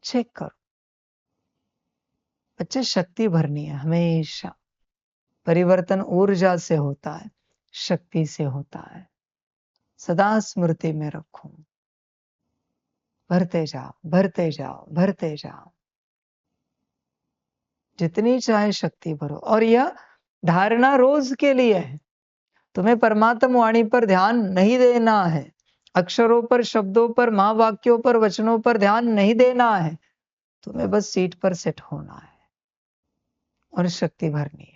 चेक करो। बच्चे शक्ति भरनी है हमेशा। परिवर्तन ऊर्जा से होता है, शक्ति से होता है। सदा स्मृति में रखो। भरते जाओ, भरते जाओ, भरते जाओ। जितनी चाहे शक्ति भरो। और यह धारणा रोज के लिए है। तुम्हें परमात्म वाणी पर ध्यान नहीं देना है, अक्षरों पर, शब्दों पर, महावाक्यों पर, वचनों पर ध्यान नहीं देना है। तुम्हें बस सीट पर सेट होना है और शक्ति भरनी है।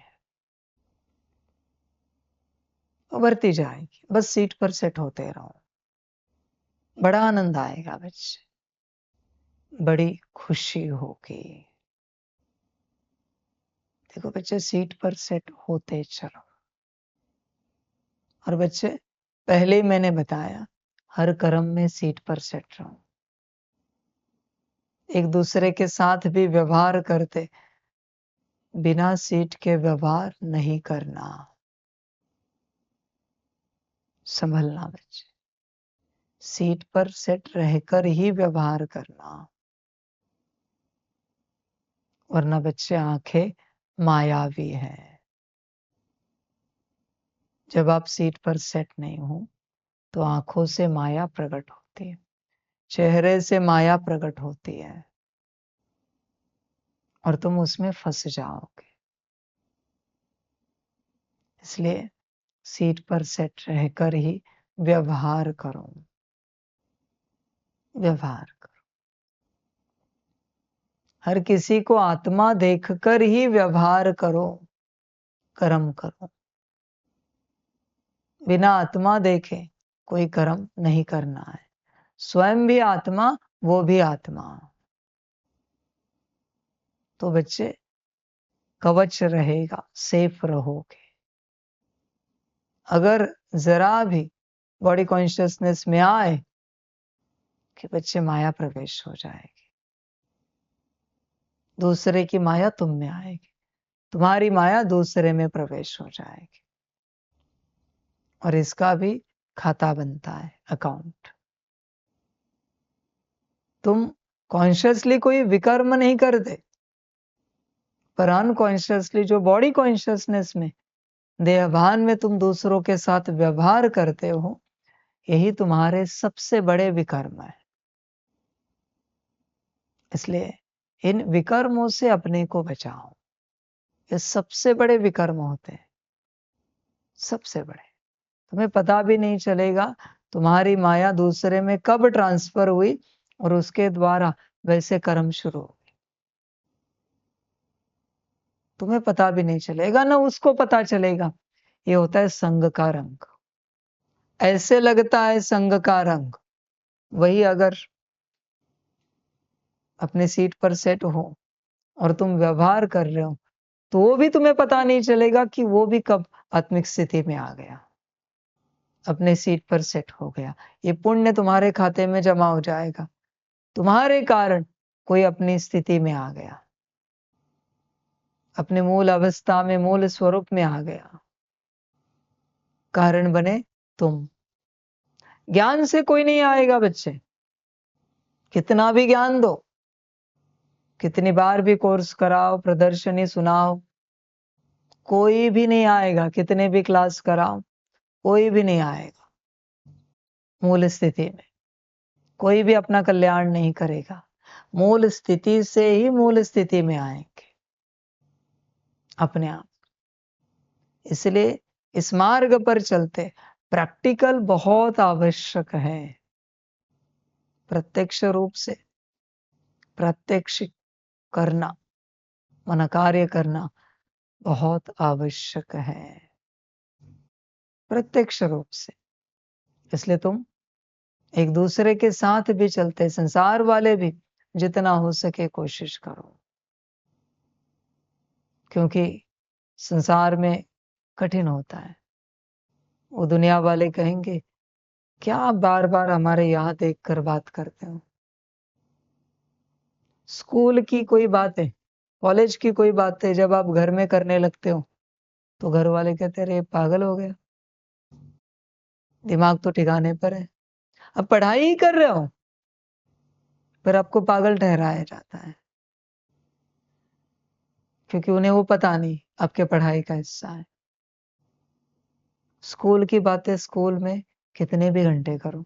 भरती जाएगी, बस सीट पर सेट होते रहो। बड़ा आनंद आएगा बच्चे, बड़ी खुशी होगी। देखो बच्चे, सीट पर सेट होते चलो। और बच्चे, पहले ही मैंने बताया, हर कर्म में सीट पर सेट रहो। एक दूसरे के साथ भी व्यवहार करते बिना सीट के व्यवहार नहीं करना। संभलना बच्चे, सीट पर सेट रहकर ही व्यवहार करना। वरना बच्चे, आंखें मायावी हैं। जब आप सीट पर सेट नहीं हो तो आंखों से माया प्रकट होती है, चेहरे से माया प्रकट होती है और तुम उसमें फंस जाओगे। इसलिए सीट पर सेट रहकर ही व्यवहार करो। व्यवहार करो। हर किसी को आत्मा देखकर ही व्यवहार करो, कर्म करो। बिना आत्मा देखे कोई कर्म नहीं करना है। स्वयं भी आत्मा, वो भी आत्मा। तो बच्चे, कवच रहेगा, सेफ रहोगे। अगर जरा भी बॉडी कॉन्शियसनेस में आए कि बच्चे, माया प्रवेश हो जाएगी। दूसरे की माया तुम में आएगी, तुम्हारी माया दूसरे में प्रवेश हो जाएगी। और इसका भी खाता बनता है, अकाउंट। तुम कॉन्शियसली कोई विकर्म नहीं करते, पर अनकॉन्शियसली, जो बॉडी कॉन्शियसनेस में, देहभान में तुम दूसरों के साथ व्यवहार करते हो, यही तुम्हारे सबसे बड़े विकर्म है। इसलिए इन विकर्मों से अपने को बचाओ। ये सबसे बड़े विकर्म होते हैं, सबसे बड़े। तुम्हें पता भी नहीं चलेगा तुम्हारी माया दूसरे में कब ट्रांसफर हुई और उसके द्वारा वैसे कर्म शुरू हो गए। तुम्हें पता भी नहीं चलेगा, ना उसको पता चलेगा। ये होता है संग का रंग। ऐसे लगता है संग का रंग, वही अगर अपने सीट पर सेट हो और तुम व्यवहार कर रहे हो, तो वो भी तुम्हें पता नहीं चलेगा कि वो भी कब आत्मिक स्थिति में आ गया, अपने सीट पर सेट हो गया। ये पुण्य तुम्हारे खाते में जमा हो जाएगा। तुम्हारे कारण कोई अपनी स्थिति में आ गया, अपने मूल अवस्था में, मूल स्वरूप में आ गया। कारण बने तुम। ज्ञान से कोई नहीं आएगा बच्चे, कितना भी ज्ञान दो, कितनी बार भी कोर्स कराओ, प्रदर्शनी सुनाओ, कोई भी नहीं आएगा। कितने भी क्लास कराओ, कोई भी नहीं आएगा मूल स्थिति में। कोई भी अपना कल्याण नहीं करेगा। मूल स्थिति से ही मूल स्थिति में आएंगे अपने आप। इसलिए इस मार्ग पर चलते प्रैक्टिकल बहुत आवश्यक है। प्रत्यक्ष रूप से प्रत्यक्ष करना, मन कार्य करना बहुत आवश्यक है, प्रत्यक्ष रूप से। इसलिए तुम एक दूसरे के साथ भी चलते, संसार वाले भी जितना हो सके कोशिश करो, क्योंकि संसार में कठिन होता है। वो दुनिया वाले कहेंगे, क्या आप बार बार हमारे यहाँ देख कर बात करते हो। स्कूल की कोई बातें, कॉलेज की कोई बातें जब आप घर में करने लगते हो, तो घर वाले कहते, अरे पागल हो गया, दिमाग तो ठिकाने पर है। अब पढ़ाई ही कर रहे हो, फिर आपको पागल ठहराया जाता है, क्योंकि उन्हें वो पता नहीं आपके पढ़ाई का हिस्सा है। स्कूल की बातें स्कूल में कितने भी घंटे करो,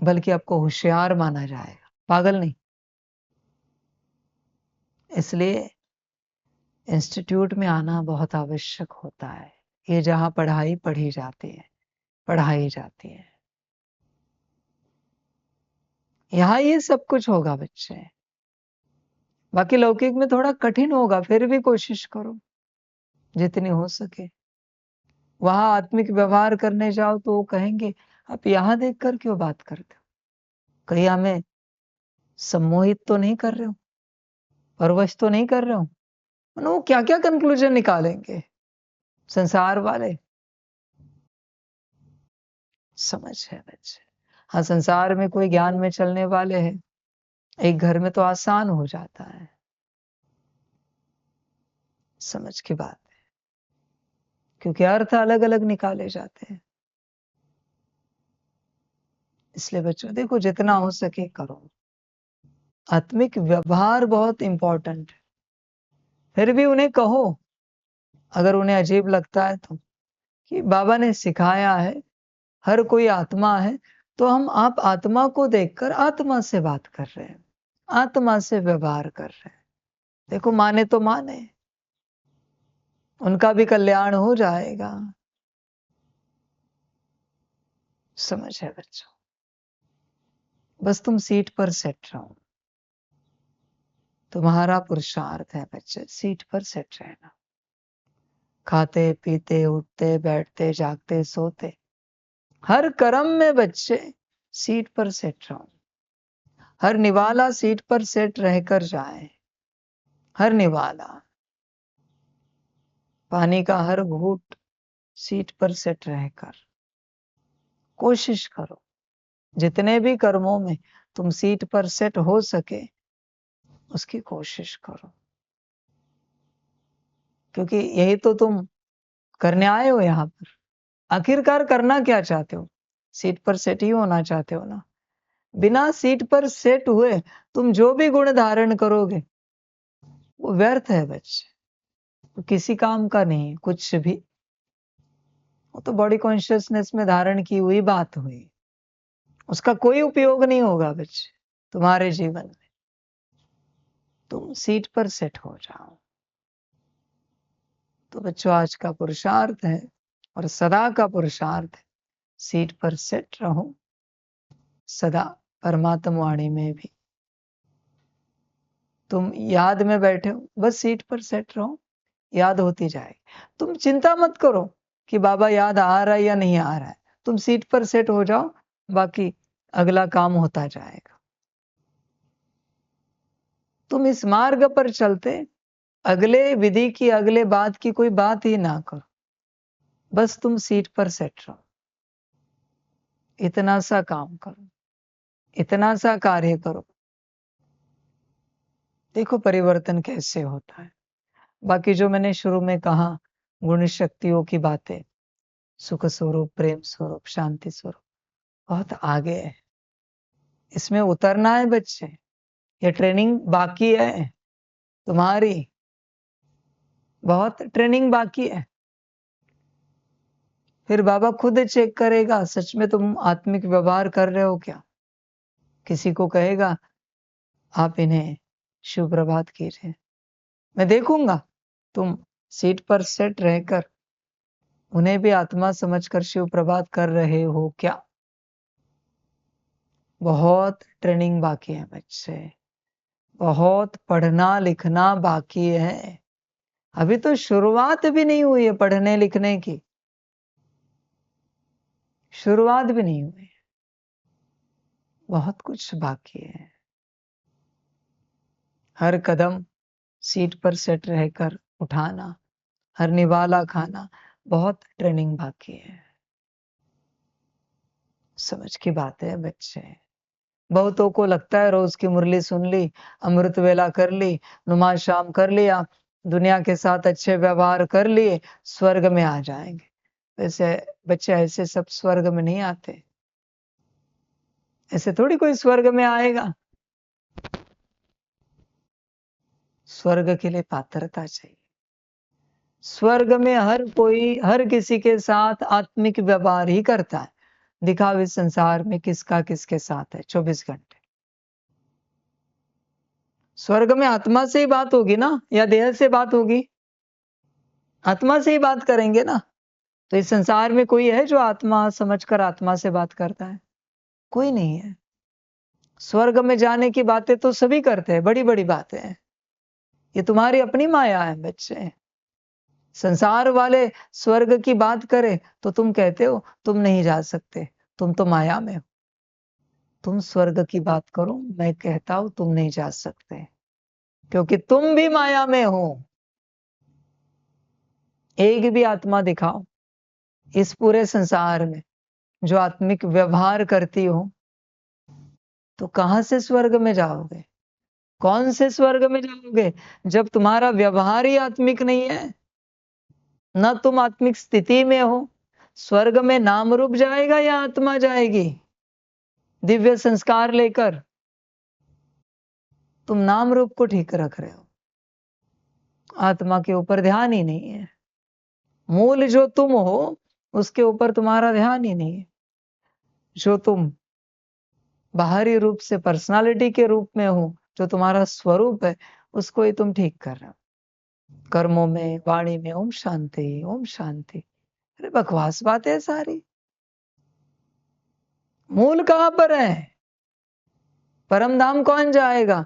बल्कि आपको होशियार माना जाएगा, पागल नहीं। इसलिए इंस्टीट्यूट में आना बहुत आवश्यक होता है। ये जहाँ पढ़ाई पढ़ी जाती है, पढ़ाई जाती है, यहाँ ये सब कुछ होगा बच्चे। बाकी लौकिक में थोड़ा कठिन होगा, फिर भी कोशिश करो जितनी हो सके। वहां आत्मिक व्यवहार करने जाओ तो वो कहेंगे आप यहाँ देखकर क्यों बात करते हो, कहीं हमें सम्मोहित तो नहीं कर रहे हो, परवश तो नहीं कर रहे हो। वो क्या क्या कंक्लूजन निकालेंगे संसार वाले। समझ है बच्चे। हाँ, संसार में कोई ज्ञान में चलने वाले हैं, एक घर में तो आसान हो जाता है। समझ की बात है, क्योंकि अर्थ अलग अलग निकाले जाते हैं। इसलिए बच्चों देखो, जितना हो सके करो। आत्मिक व्यवहार बहुत इंपॉर्टेंट है। फिर भी उन्हें कहो, अगर उन्हें अजीब लगता है तो, कि बाबा ने सिखाया है हर कोई आत्मा है, तो हम आप आत्मा को देखकर आत्मा से बात कर रहे हैं, आत्मा से व्यवहार कर रहे हैं। देखो, माने तो माने, उनका भी कल्याण हो जाएगा। समझ है बच्चों। बस तुम सीट पर सेट रहो, तुम्हारा पुरुषार्थ है बच्चे, सीट पर सेट रहना। खाते पीते उठते बैठते जागते सोते, हर कर्म में बच्चे सीट पर सेट रहो। हर निवाला सीट पर सेट रहकर जाए, हर निवाला। पानी का हर घूंट सीट पर सेट रहकर कोशिश करो। जितने भी कर्मों में तुम सीट पर सेट हो सके, उसकी कोशिश करो, क्योंकि यही तो तुम करने आए हो यहाँ पर। आखिरकार करना क्या चाहते हो? सीट पर सेट ही होना चाहते हो ना। बिना सीट पर सेट हुए तुम जो भी गुण धारण करोगे वो व्यर्थ है बच्चे, वो किसी काम का नहीं है कुछ भी। वो तो बॉडी कॉन्शियसनेस में धारण की हुई बात हुई, उसका कोई उपयोग नहीं होगा बच्चे तुम्हारे जीवन में। तुम सीट पर सेट हो जाओ। तो बच्चों, आज का पुरुषार्थ है और सदा का पुरुषार्थ है, सीट पर सेट रहो सदा। परमात्मा वाणी में भी तुम याद में बैठे हो, बस सीट पर सेट रहो, याद होती जाएगी। तुम चिंता मत करो कि बाबा याद आ रहा है या नहीं आ रहा है, तुम सीट पर सेट हो जाओ, बाकी अगला काम होता जाएगा। तुम इस मार्ग पर चलते अगले विधि की, अगले बात की कोई बात ही ना करो, बस तुम सीट पर सेट रहो। इतना सा काम करो, इतना सा कार्य करो, देखो परिवर्तन कैसे होता है। बाकी जो मैंने शुरू में कहा, गुण शक्तियों की बातें, सुख स्वरूप, प्रेम स्वरूप, शांति स्वरूप, बहुत आगे है। इसमें उतरना है बच्चे, ये ट्रेनिंग बाकी है तुम्हारी, बहुत ट्रेनिंग बाकी है। फिर बाबा खुद चेक करेगा सच में तुम आत्मिक व्यवहार कर रहे हो क्या। किसी को कहेगा आप इन्हें शुभ प्रभात कीजिए, मैं देखूंगा तुम सीट पर सेट रहकर उन्हें भी आत्मा समझकर शिव प्रभात कर रहे हो क्या। बहुत ट्रेनिंग बाकी है बच्चे, बहुत पढ़ना लिखना बाकी है। अभी तो शुरुआत भी नहीं हुई है पढ़ने लिखने की, शुरुआत भी नहीं हुई, बहुत कुछ बाकी है। हर कदम सीट पर सेट रहकर उठाना, हर निवाला खाना, बहुत ट्रेनिंग बाकी है। समझ की बात है बच्चे। बहुतों को लगता है रोज की मुरली सुन ली, अमृत वेला कर ली, नुमाज शाम कर लिया, दुनिया के साथ अच्छे व्यवहार कर लिए, स्वर्ग में आ जाएंगे। वैसे बच्चे ऐसे सब स्वर्ग में नहीं आते। ऐसे थोड़ी कोई स्वर्ग में आएगा। स्वर्ग के लिए पात्रता चाहिए। स्वर्ग में हर किसी के साथ आत्मिक व्यवहार ही करता है। दिखावे संसार में किसका किसके साथ है 24 घंटे। स्वर्ग में आत्मा से ही बात होगी ना, या देह से बात होगी? आत्मा से ही बात करेंगे ना। तो इस संसार में कोई है जो आत्मा समझकर आत्मा से बात करता है? कोई नहीं है। स्वर्ग में जाने की बातें तो सभी करते हैं, बड़ी बड़ी बातें हैं। ये तुम्हारी अपनी माया है बच्चे। संसार वाले स्वर्ग की बात करें तो तुम कहते हो तुम नहीं जा सकते, तुम तो माया में हो। तुम स्वर्ग की बात करो, मैं कहता हूं तुम नहीं जा सकते, क्योंकि तुम भी माया में हो। एक भी आत्मा दिखाओ इस पूरे संसार में जो आत्मिक व्यवहार करती हो, तो कहां से स्वर्ग में जाओगे? कौन से स्वर्ग में जाओगे जब तुम्हारा व्यवहार ही आत्मिक नहीं है, ना तुम आत्मिक स्थिति में हो? स्वर्ग में नाम रूप जाएगा या आत्मा जाएगी दिव्य संस्कार लेकर? तुम नाम रूप को ठीक रख रहे हो, आत्मा के ऊपर ध्यान ही नहीं है। मूल जो तुम हो उसके ऊपर तुम्हारा ध्यान ही नहीं है। जो तुम बाहरी रूप से पर्सनालिटी के रूप में हो, जो तुम्हारा स्वरूप है, उसको ही तुम ठीक कर रहे हो। कर्मों में, वाणी में ओम शांति, ओम शांति। अरे बकवास बात है सारी। मूल कहां पर है? परम धाम कौन जाएगा?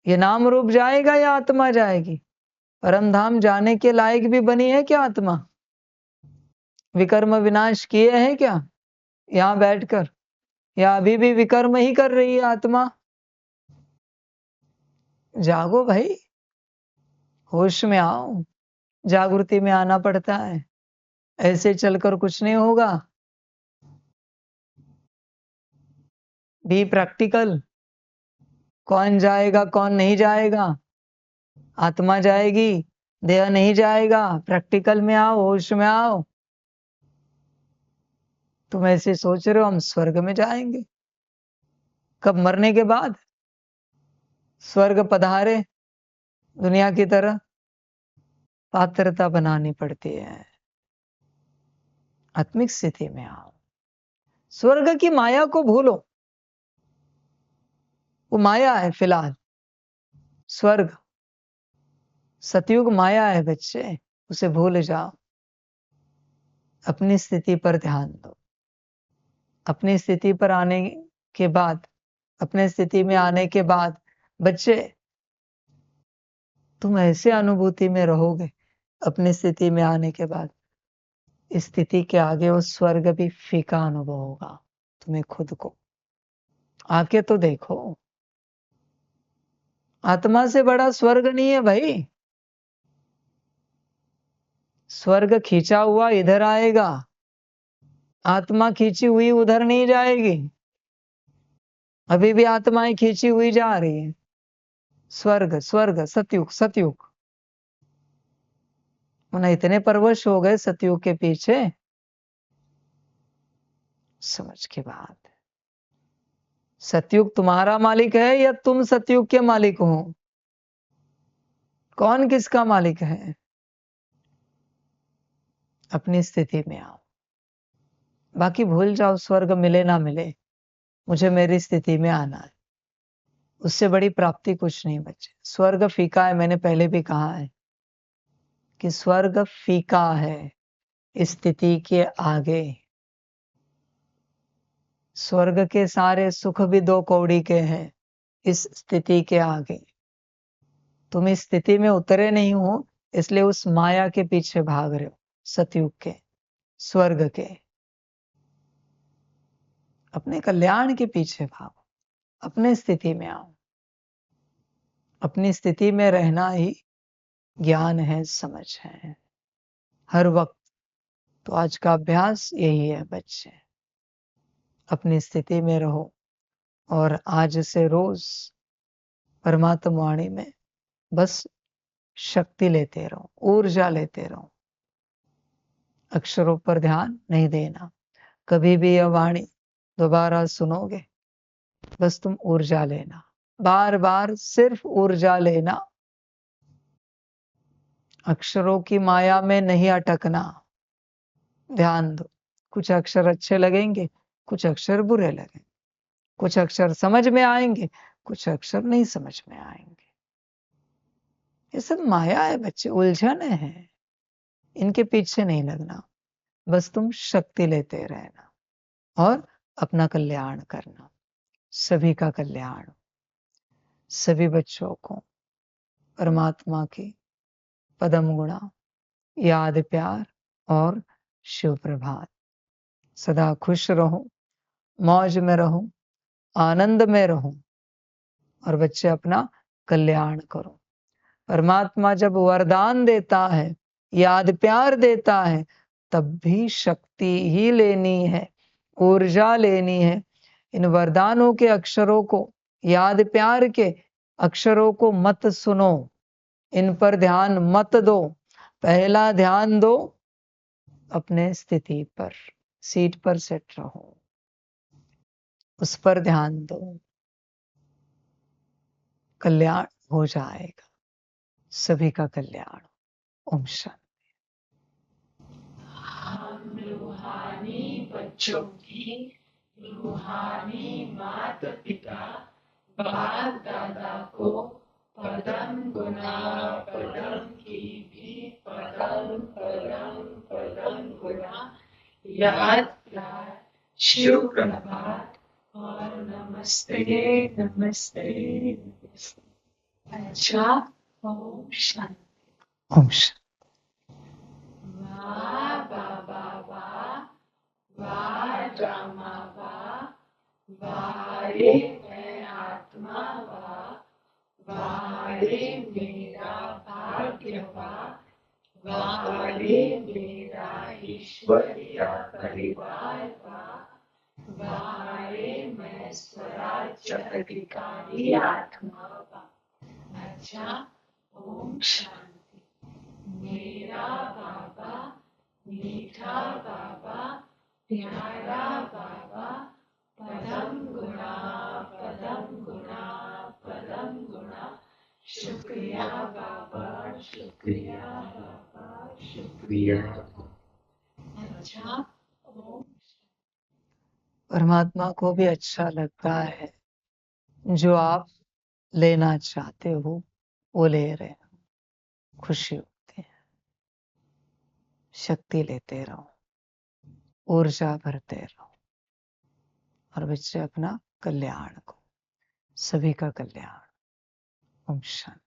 ये नाम रूप जाएगा या आत्मा जाएगी? परम धाम जाने के लायक भी बनी है क्या आत्मा? विकर्म विनाश किए हैं क्या यहां बैठकर, या अभी भी विकर्म ही कर रही है आत्मा? जागो भाई, होश में आओ। जागृति में आना पड़ता है, ऐसे चलकर कुछ नहीं होगा। Be practical. कौन जाएगा कौन नहीं जाएगा? आत्मा जाएगी, देह नहीं जाएगा। प्रैक्टिकल में आओ, होश में आओ। तुम ऐसे सोच रहे हो हम स्वर्ग में जाएंगे? कब? मरने के बाद स्वर्ग पधारे दुनिया की तरह? पात्रता बनानी पड़ती है। आत्मिक स्थिति में आओ। स्वर्ग की माया को भूलो, वो माया है फिलहाल। स्वर्ग सतयुग माया है बच्चे, उसे भूल जाओ। अपनी स्थिति पर ध्यान दो। अपनी स्थिति पर आने के बाद, अपने स्थिति में आने के बाद बच्चे, तुम ऐसे अनुभूति में रहोगे अपनी स्थिति में आने के बाद, स्थिति के आगे वो स्वर्ग भी फीका अनुभव होगा तुम्हें खुद को। आके तो देखो, आत्मा से बड़ा स्वर्ग नहीं है भाई। स्वर्ग खींचा हुआ इधर आएगा, आत्मा खींची हुई उधर नहीं जाएगी। अभी भी आत्माएं खींची हुई जा रही है। स्वर्ग स्वर्ग सतयुग सतयुग। उन्हें इतने परवश हो गए सतयुग के पीछे, समझ के बात। सतयुग तुम्हारा मालिक है या तुम सतयुग के मालिक हो? कौन किसका मालिक है? अपनी स्थिति में आओ। बाकी भूल जाओ, स्वर्ग मिले ना मिले, मुझे मेरी स्थिति में आना है। उससे बड़ी प्राप्ति कुछ नहीं बचे। स्वर्ग फीका है, मैंने पहले भी कहा है कि स्वर्ग फीका है स्थिति के आगे। स्वर्ग के सारे सुख भी 2 कौड़ी के हैं इस स्थिति के आगे। तुम इस स्थिति में उतरे नहीं हो, इसलिए उस माया के पीछे भाग रहे हो, सतयुग के, स्वर्ग के। अपने कल्याण के पीछे भागो, अपने स्थिति में आओ। अपनी स्थिति में रहना ही ज्ञान है, समझ है हर वक्त। तो आज का अभ्यास यही है बच्चे, अपनी स्थिति में रहो और आज से रोज परमात्मा वाणी में बस शक्ति लेते रहो, ऊर्जा लेते रहो। अक्षरों पर ध्यान नहीं देना। कभी भी यह वाणी दोबारा सुनोगे बस तुम ऊर्जा लेना, बार बार सिर्फ ऊर्जा लेना, अक्षरों की माया में नहीं अटकना। ध्यान दो, कुछ अक्षर अच्छे लगेंगे, कुछ अक्षर बुरे लगेंगे, कुछ अक्षर समझ में आएंगे, कुछ अक्षर नहीं समझ में आएंगे। ये सब माया है बच्चे, उलझन है, इनके पीछे नहीं लगना। बस तुम शक्ति लेते रहना और अपना कल्याण करना, सभी का कल्याण, सभी बच्चों को परमात्मा की पदम गुणा, याद प्यार और शिव प्रभात। सदा खुश रहो, मौज में रहो, आनंद में रहो और बच्चे अपना कल्याण करो। परमात्मा जब वरदान देता है, याद प्यार देता है, तब भी शक्ति ही लेनी है, ऊर्जा लेनी है। इन वरदानों के अक्षरों को, याद प्यार के अक्षरों को मत सुनो, इन पर ध्यान मत दो। पहला ध्यान दो अपने स्थिति पर, सीट पर सेट रहो, उस पर ध्यान दो, कल्याण हो जाएगा, सभी का कल्याण। ओम शांति। हम रूहानी बच्चों की रूहानी माता पिता बाप दादा को पदम गुना पदम की भी पदम पदम पदम गुना याद प्यार शिव प्रभात और नमस्ते नमस्ते नमस्ते। अच्छा, ओम शांति। ओम शांति। वाह बाबा वाह, वाह ड्रामा वाह, वाह रे मैं आत्मा वाह, वाह रे मेरा भाग्य वाह, वाह रे मेरा ईश्वरीय परिवार वाह, वाह रे मैं स्वराज्य अधिकारी आत्मा वाह। अच्छा, ओम शांति। मेरा बाबा, मीठा बाबा, प्यारा बाबा, पदम गुणा पदम गुणा पदम गुणा। शुक्रिया बाबा, शुक्रिया बाबा, शुक्रिया। अच्छा, ओम। परमात्मा को भी अच्छा लगता है जो आप लेना चाहते हो वो ले रहे हो, खुशी होती है। शक्ति लेते रहो, ऊर्जा भरते रहो और बच्चे अपना कल्याण को, सभी का कल्याण। ओम शांति।